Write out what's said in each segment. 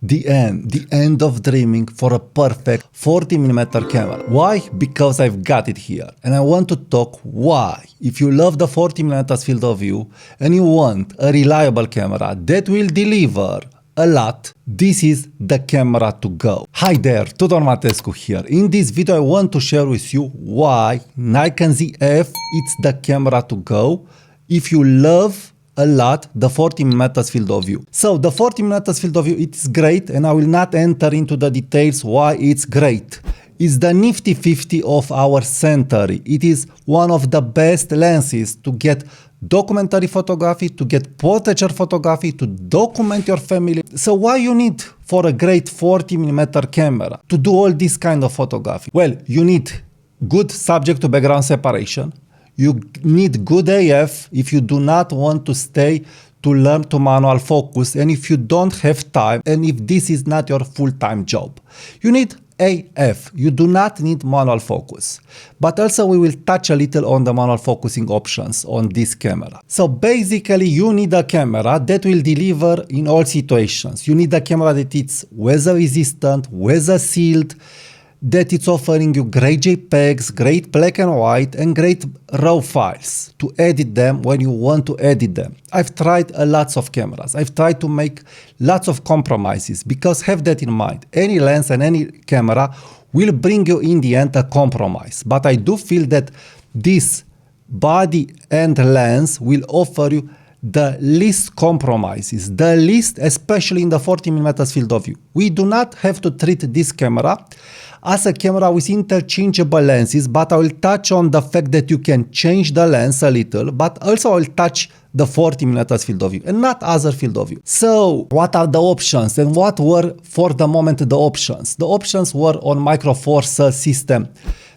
the end of dreaming for a perfect 40mm camera. Why? Because I've got it here. And I want to talk why. If you love the 40mm field of view and you want a reliable camera that will deliver a lot, this is the camera to go. Hi there, Tudor Matescu here. In this video I want to share with you why Nikon ZF is the camera to go if you love a lot the 40mm field of view. So the 40mm field of view, it is great, and I will not enter into the details why it's great. It's the nifty 50 of our century. It is one of the best lenses to get documentary photography, to get portraiture photography, to document your family. So why you need for a great 40mm camera to do all this kind of photography? Well, you need good subject to background separation. You need good AF if you do not want to stay to learn to manual focus, and if you don't have time, and if this is not your full-time job. You need AF. You do not need manual focus. But also we will touch a little on the manual focusing options on this camera. So basically you need a camera that will deliver in all situations. You need a camera that is weather resistant, weather sealed, that it's offering you great JPEGs, great black and white, and great RAW files to edit them when you want to edit them. I've tried lots of cameras. I've tried to make lots of compromises, because have that in mind. Any lens and any camera will bring you in the end a compromise. But I do feel that this body and lens will offer you the least compromises, the least, especially in the 40mm field of view. We do not have to treat this camera as a camera with interchangeable lenses, but I will touch on the fact that you can change the lens a little, but also I will touch the 40mm field of view and not other field of view. So what are the options, and what were for the moment the options? The options were on Micro Four Thirds system,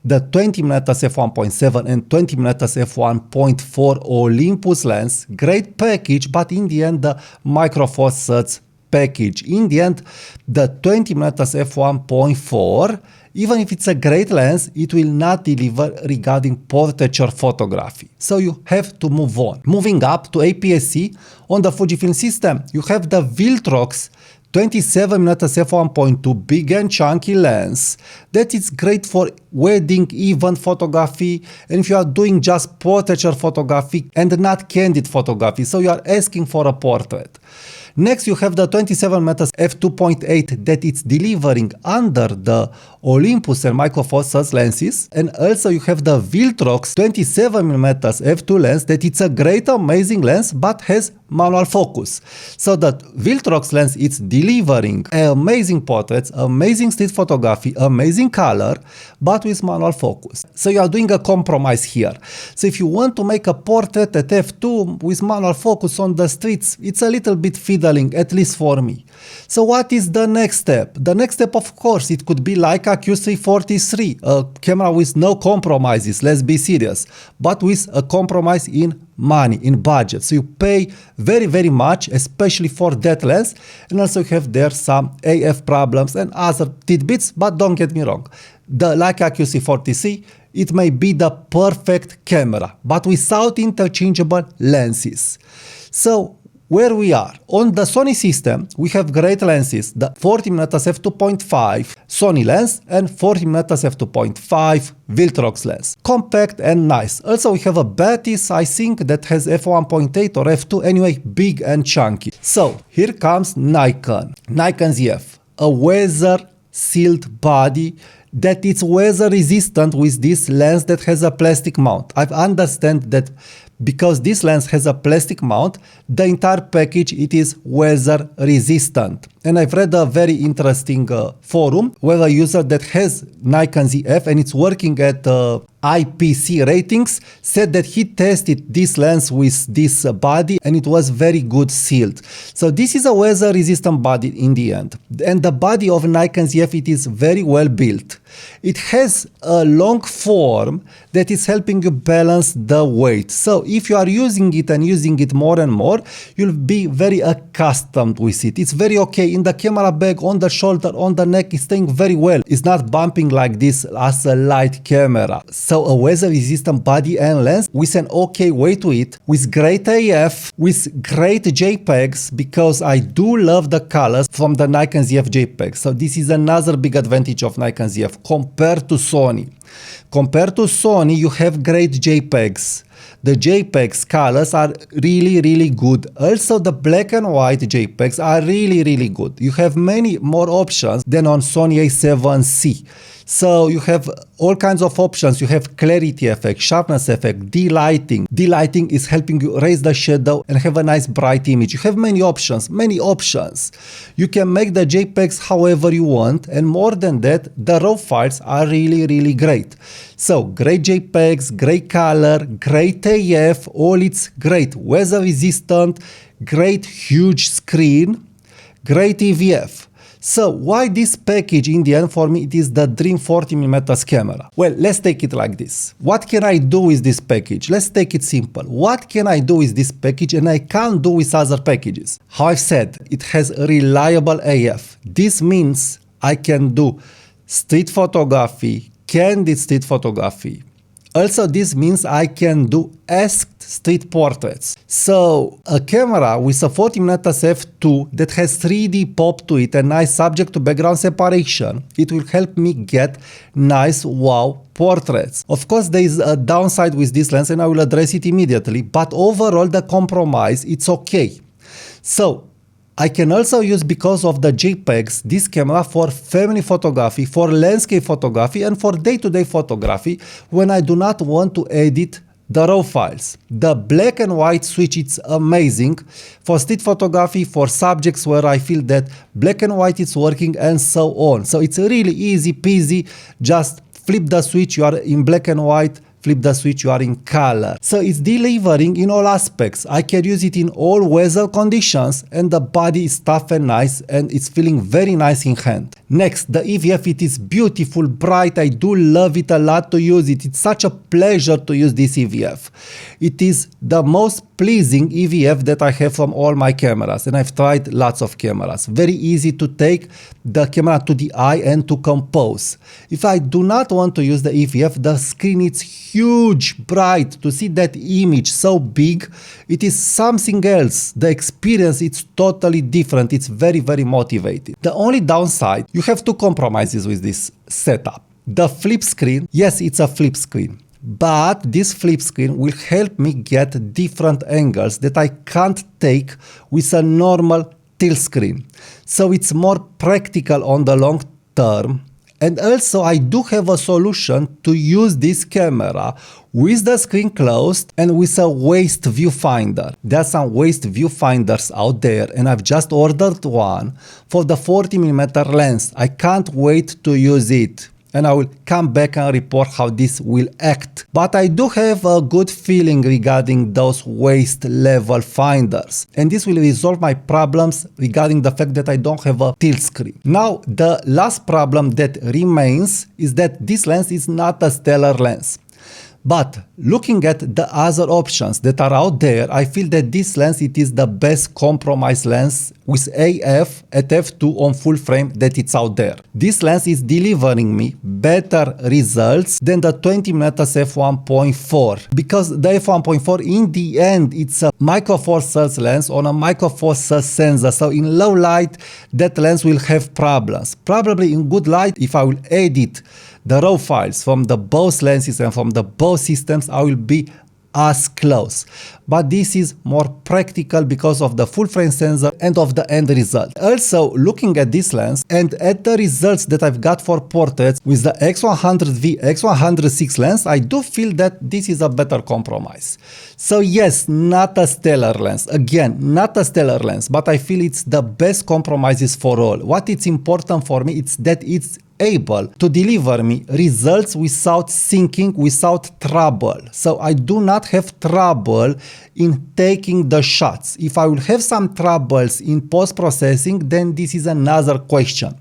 the 20mm f1.7 and 20mm f1.4 Olympus lens. Great package, but in the end the Micro Four Thirds package. In the end, the 20mm f1.4, even if it's a great lens, it will not deliver regarding portraiture photography. So you have to move on. Moving up to APS-C, on the Fujifilm system, you have the Viltrox 27mm f1.2 big and chunky lens that is great for wedding event photography, and if you are doing just portraiture photography and not candid photography, so you are asking for a portrait. Next, you have the 27mm f2.8 that it's delivering under the Olympus and Micro Four Thirds lenses, and also you have the Viltrox 27mm f2 lens that it's a great, amazing lens, but has manual focus. So that Viltrox lens, it's delivering amazing portraits, amazing street photography, amazing color, but with manual focus. So you are doing a compromise here. So if you want to make a portrait at f2 with manual focus on the streets, it's a little bit fiddling, at least for me. So what is the next step? The next step, of course, it could be like a Q343, a camera with no compromises, let's be serious, but with a compromise in money, in budget. So you pay very, very much, especially for that lens, and also you have there some AF problems and other tidbits, but don't get me wrong. The Leica QC40C, it may be the perfect camera, but without interchangeable lenses. So where we are on the Sony system, we have great lenses, the 40mm f2.5 Sony lens and 40mm f2.5 Viltrox lens, compact and nice. Also we have a Batis, I think, that has f1.8 or f2, anyway, big and chunky. So here comes Nikon ZF, a weather sealed body that it's weather resistant with this lens that has a plastic mount. I understand that because this lens has a plastic mount, the entire package, it is weather resistant. And I've read a very interesting forum where a user that has Nikon ZF and it's working at IPC ratings said that he tested this lens with this body and it was very good sealed. So this is a weather resistant body in the end. And the body of Nikon ZF, it is very well built. It has a long form that is helping you balance the weight. So if you are using it and using it more and more, you'll be very accustomed with it. It's very okay in the camera bag, on the shoulder, on the neck, it's staying very well. It's not bumping like this as a light camera. So a weather-resistant body and lens with an okay weight to it, with great AF, with great JPEGs, because I do love the colors from the Nikon ZF JPEG. So this is another big advantage of Nikon ZF compared to Sony. Compared to Sony, you have great JPEGs. The JPEGs colors are really good. Also, the black and white JPEGs are really good. You have many more options than on Sony A7C. So you have all kinds of options. You have clarity effect, sharpness effect, delighting. Delighting is helping you raise the shadow and have a nice bright image. You have many options. You can make the JPEGs however you want, and more than that, the RAW files are really great. So great JPEGs, great color, great AF, all it's great. Weather resistant, great huge screen, great EVF. So why this package? In the end, for me, it is the dream 40mm camera. Well, let's take it like this. What can I do with this package? Let's take it simple. What can I do with this package and I can't do with other packages? How I've said, it has reliable AF. This means I can do street photography, candid street photography. Also, this means I can do asked street portraits. So a camera with a 40mm f2 that has 3D pop to it and nice subject to background separation, it will help me get nice wow portraits. Of course, there is a downside with this lens and I will address it immediately, but overall the compromise, it's okay. So I can also use, because of the JPEGs, this camera for family photography, for landscape photography, and for day-to-day photography when I do not want to edit the RAW files. The black and white switch, it's amazing for street photography, for subjects where I feel that black and white is working, and so on. So it's really easy peasy, just flip the switch, you are in black and white, flip the switch, you are in color. So it's delivering in all aspects. I can use it in all weather conditions, and the body is tough and nice, and it's feeling very nice in hand. Next, the EVF, it is beautiful, bright. I do love it a lot to use it. It's such a pleasure to use this EVF. It is the most pleasing EVF that I have from all my cameras, and I've tried lots of cameras. Very easy to take the camera to the eye and to compose. If I do not want to use the EVF, the screen is huge, bright. To see that image so big, it is something else. The experience, it's totally different. It's very motivating. The only downside, you have two compromises with this setup. The flip screen, yes, it's a flip screen, but this flip screen will help me get different angles that I can't take with a normal tilt screen. So it's more practical on the long term. And also I do have a solution to use this camera with the screen closed and with a waist viewfinder. There are some waist viewfinders out there, and I've just ordered one for the 40mm lens. I can't wait to use it, and I will come back and report how this will act. But I do have a good feeling regarding those waist level finders, and this will resolve my problems regarding the fact that I don't have a tilt screen. Now, the last problem that remains is that this lens is not a stellar lens. But looking at the other options that are out there, I feel that this lens, it is the best compromise lens with AF at f2 on full frame that it's out there. This lens is delivering me better results than the 20mm f1.4, because the f1.4 in the end, it's a micro four thirds lens on a micro four thirds sensor. So in low light, that lens will have problems. Probably in good light, if I will edit the RAW files from the both lenses and from the both systems, I will be as close. But this is more practical because of the full frame sensor and of the end result. Also, looking at this lens and at the results that I've got for portraits with the X100V, X106 lens, I do feel that this is a better compromise. So yes, not a stellar lens. Again, not a stellar lens, but I feel it's the best compromises for all. What is important for me, it's that it's able to deliver me results without syncing, without trouble. So I do not have trouble in taking the shots. If I will have some troubles in post-processing, then this is another question.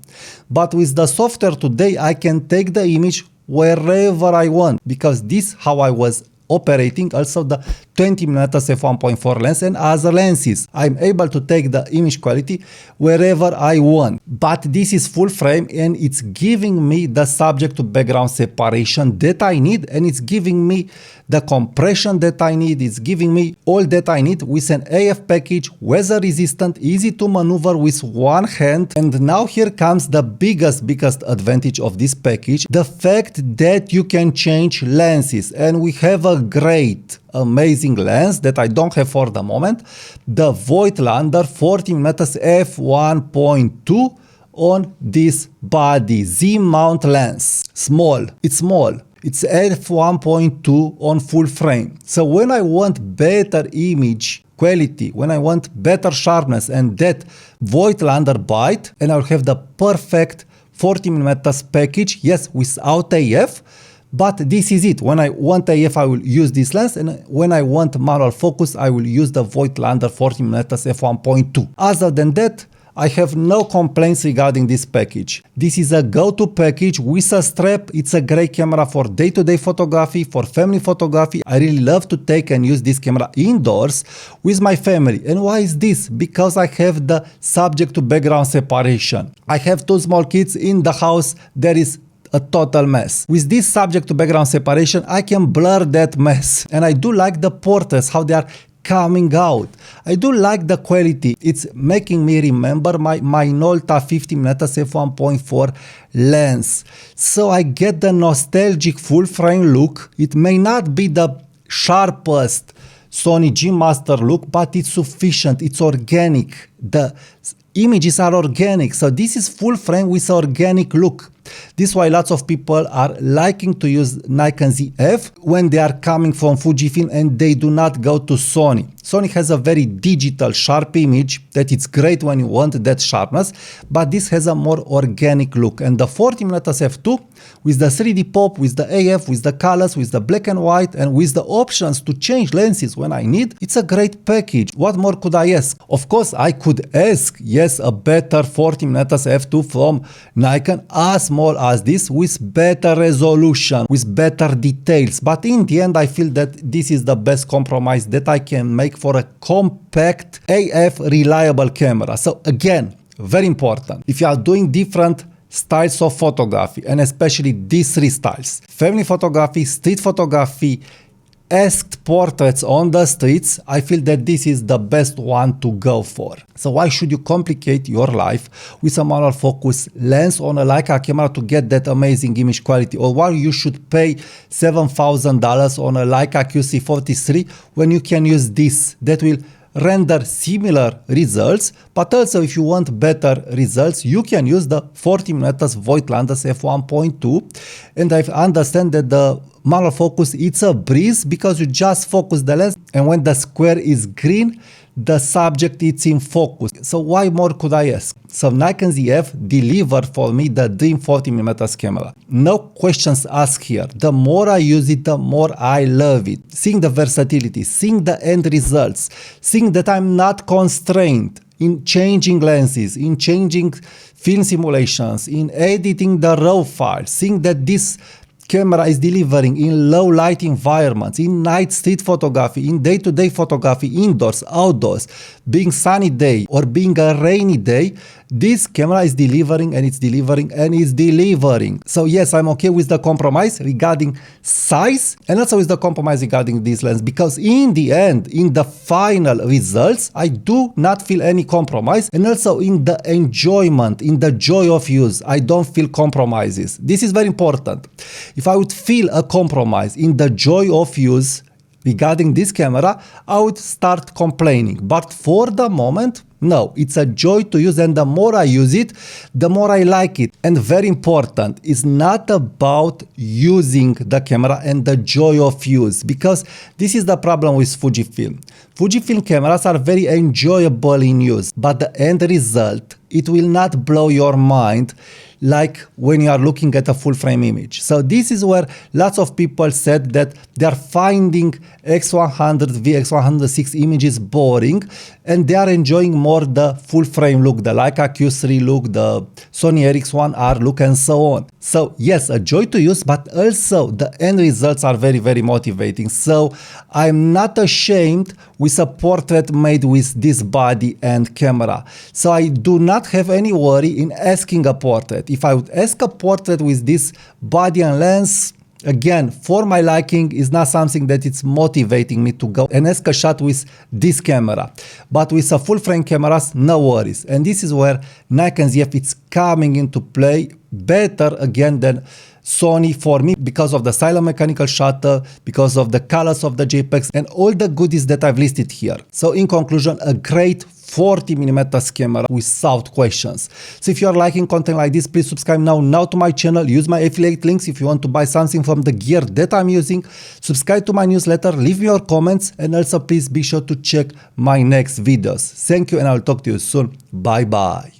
But with the software today, I can take the image wherever I want, because this is how I was operating also the 20mm f1.4 lens and other lenses. I'm able to take the image quality wherever I want. But this is full frame and it's giving me the subject to background separation that I need, and it's giving me the compression that I need. It's giving me all that I need with an AF package, weather resistant, easy to maneuver with one hand. And now here comes the biggest advantage of this package, the fact that you can change lenses, and we have a great amazing lens that I don't have for the moment, the Voigtlander 40mm f1.2 on this body Z mount lens. It's small. It's f1.2 on full frame. So when I want better image quality, when I want better sharpness and that Voigtlander bite, and I'll have the perfect 40mm package, yes, without AF, but this is it. When I want AF, I will use this lens, and when I want manual focus, I will use the Voigtlander 40mm f1.2. Other than that, I have no complaints regarding this package. This is a go-to package with a strap. It's a great camera for day-to-day photography, for family photography. I really love to take and use this camera indoors with my family. And why is this? Because I have the subject to background separation. I have two small kids in the house. There is a total mess. With this subject to background separation, I can blur that mess. And I do like the portraits, how they are coming out. I do like the quality. It's making me remember my Minolta 50mm f1.4 lens. So I get the nostalgic full frame look. It may not be the sharpest Sony G Master look, but it's sufficient. It's organic. The images are organic. So this is full frame with organic look. This is why lots of people are liking to use Nikon ZF when they are coming from Fujifilm and they do not go to Sony. Sony has a very digital, sharp image that it's great when you want that sharpness, but this has a more organic look. And the 40mm f2 with the 3D pop, with the AF, with the colors, with the black and white, and with the options to change lenses when I need, it's a great package. What more could I ask? Of course, I could ask, yes, a better 40mm f2 from Nikon, as small as this, with better resolution, with better details. But in the end, I feel that this is the best compromise that I can make for a compact AF reliable camera. So again, very important. If you are doing different styles of photography, and especially these three styles, family photography, street photography, asked portraits on the streets, I feel that this is the best one to go for. So why should you complicate your life with a manual focus lens on a Leica camera to get that amazing image quality? Or why you should pay $7,000 on a Leica QC43 when you can use this that will render similar results, but also if you want better results, you can use the 40mm Voigtlander f1.2. And I understand that the manual focus, it's a breeze because you just focus the lens, and when the square is green, the subject is in focus. So why more could I ask? So Nikon ZF delivered for me the dream 40mm camera. No questions asked here. The more I use it, the more I love it. Seeing the versatility, seeing the end results, seeing that I'm not constrained in changing lenses, in changing film simulations, in editing the raw files, seeing that this camera is delivering in low light environments, in night street photography, in day-to-day photography, indoors, outdoors, being sunny day or being a rainy day, this camera is delivering and it's delivering and it's delivering. So yes, I'm okay with the compromise regarding size and also with the compromise regarding this lens, because in the end, in the final results, I do not feel any compromise, and also in the enjoyment, in the joy of use, I don't feel compromises. This is very important. If I would feel a compromise in the joy of use regarding this camera, I would start complaining. But for the moment, no, it's a joy to use, and the more I use it, the more I like it. And very important, it's not about using the camera and the joy of use, because this is the problem with Fujifilm. Fujifilm cameras are very enjoyable in use, but the end result, it will not blow your mind like when you are looking at a full frame image. So this is where lots of people said that they are finding X100V, X106 images boring, and they are enjoying more the full frame look, the Leica Q3 look, the Sony RX1R look, and so on. So yes, a joy to use, but also the end results are very, very motivating. So I'm not ashamed with a portrait made with this body and camera. So I do not have any worry in asking a portrait. If I would ask a portrait with this body and lens, again, for my liking, is not something that it's motivating me to go and ask a shot with this camera. But with a full frame cameras, no worries. And this is where Nikon ZF is coming into play better again than Sony for me, because of the silent mechanical shutter, because of the colors of the JPEGs, and all the goodies that I've listed here. So in conclusion, a great 40mm camera without questions. So if you are liking content like this, please subscribe now to my channel. Use my affiliate links if you want to buy something from the gear that I'm using. Subscribe to my newsletter, leave me your comments, and also please be sure to check my next videos. Thank you, and I'll talk to you soon. Bye bye.